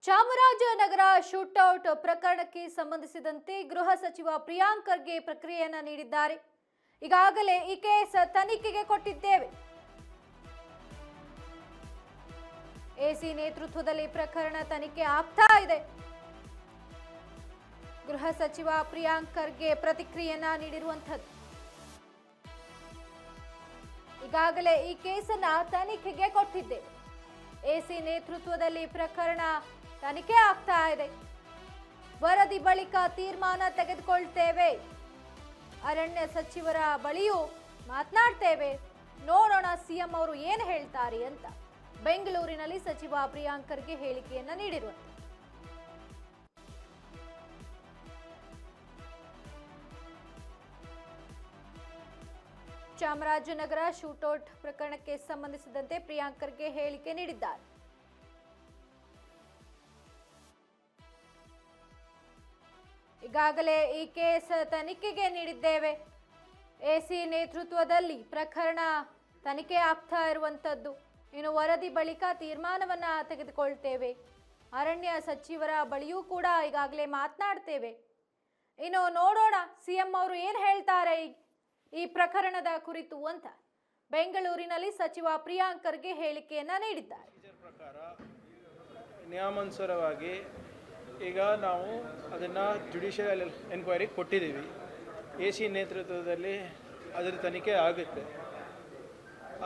Chamarajanagar shootout ಪ್ರಕರಣಕ್ಕೆ ಸಂಬಂಧಿಸಿದಂತೆ ಗೃಹ ಸಚಿವ ಪ್ರಿಯಾಂಕ್ ಖರ್ಗೆ ಪ್ರಕ್ರಿಯೆಯನ್ನ ನೀಡಿದ್ದಾರೆ. ಈಗಾಗಲೇ ಈ ಕೇಸ್ ತನಿಖೆಗೆ ಕೊಟ್ಟಿದ್ದೇವೆ. ಎಸಿ ನೇತೃತ್ವದಲ್ಲಿ ಪ್ರಕರಣ ತನಿಖೆ ಆಗ್ತಾ ಇದೆ. ಗೃಹ ಸಚಿವ ಪ್ರಿಯಾಂಕ್ ಖರ್ಗೆ ಪ್ರತಿಕ್ರಿಯೆಯನ್ನ ನೀಡಿರುವಂತದ್ದು. ಈಗಾಗಲೇ ಈ ಕೇಸನ್ನ ತನಿಖೆಗೆ ಕೊಟ್ಟಿದ್ದೇವೆ. ಎಸಿ ನೇತೃತ್ವದಲ್ಲಿ ಪ್ರಕರಣ ತನಿಖೆ ಆಗ್ತಾ ಇದೆ. ವರದಿ ಬಳಿಕ ತೀರ್ಮಾನ ತೆಗೆದುಕೊಳ್ತೇವೆ. ಅರಣ್ಯ ಸಚಿವರ ಬಳಿಯೂ ಮಾತನಾಡ್ತೇವೆ. ನೋಡೋಣ ಸಿಎಂ ಅವರು ಏನು ಹೇಳ್ತಾರೆ ಅಂತ ಬೆಂಗಳೂರಿನಲ್ಲಿ ಸಚಿವ ಪ್ರಿಯಾಂಕ್ ಖರ್ಗೆ ಹೇಳಿಕೆಯನ್ನ ನೀಡಿರುವಂತೆ. ಚಾಮರಾಜನಗರ ಶೂಟೌಟ್ ಪ್ರಕರಣಕ್ಕೆ ಸಂಬಂಧಿಸಿದಂತೆ ಪ್ರಿಯಾಂಕ್ ಖರ್ಗೆ ಹೇಳಿಕೆ ನೀಡಿದ್ದಾರೆ. ಈಗಾಗಲೇ ಈ ಕೇಸ್ ತನಿಖೆಗೆ ನೀಡಿದ್ದೇವೆ. ಎಸಿ ನೇತೃತ್ವದಲ್ಲಿ ಪ್ರಕರಣ ತನಿಖೆ ಆಗ್ತಾ ಇರುವಂತದ್ದು. ಇನ್ನು ವರದಿ ಬಳಿಕ ತೀರ್ಮಾನವನ್ನ ತೆಗೆದುಕೊಳ್ತೇವೆ. ಅರಣ್ಯ ಸಚಿವರ ಬಳಿಯೂ ಕೂಡ ಈಗಾಗಲೇ ಮಾತನಾಡ್ತೇವೆ. ಇನ್ನು ನೋಡೋಣ ಸಿಎಂ ಅವರು ಏನು ಹೇಳ್ತಾರೆ ಈ ಪ್ರಕರಣದ ಕುರಿತು ಅಂತ ಬೆಂಗಳೂರಿನಲ್ಲಿ ಸಚಿವ ಪ್ರಿಯಾಂಕ್ ಖರ್ಗೆ ಹೇಳಿಕೆಯನ್ನ ನೀಡಿದ್ದಾರೆ. ಪ್ರಕಾರ ನಿಯಮಾನುಸಾರವಾಗಿ ಈಗ ನಾವು ಅದನ್ನು ಜುಡಿಷಿಯಲ್ ಎನ್ಕ್ವೈರಿ ಕೊಟ್ಟಿದ್ದೀವಿ. ಎಸಿ ನೇತೃತ್ವದಲ್ಲಿ ಅದರ ತನಿಖೆ ಆಗುತ್ತೆ.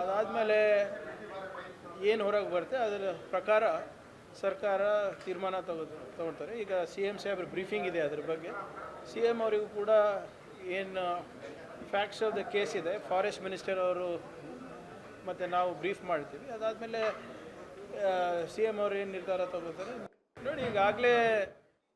ಅದಾದಮೇಲೆ ಏನು ಹೊರಗೆ ಬರುತ್ತೆ ಅದರ ಪ್ರಕಾರ ಸರ್ಕಾರ ತೀರ್ಮಾನ ತಗೊಳ್ತಾರೆ. ಈಗ CM ಸಾಹೇಬ್ರ ಬ್ರೀಫಿಂಗ್ ಇದೆ ಅದ್ರ ಬಗ್ಗೆ. CM ಅವರಿಗೂ ಕೂಡ ಏನು ಫ್ಯಾಕ್ಟ್ಸ್ ಆಫ್ ದ ಕೇಸ್ ಇದೆ ಫಾರೆಸ್ಟ್ ಮಿನಿಸ್ಟರ್ ಅವರು ಮತ್ತು ನಾವು ಬ್ರೀಫ್ ಮಾಡ್ತೀವಿ. ಅದಾದಮೇಲೆ CM ಅವರು ಏನು ನಿರ್ಧಾರ ತಗೋತಾರೆ ನೋಡಿ. ಈಗಾಗಲೇ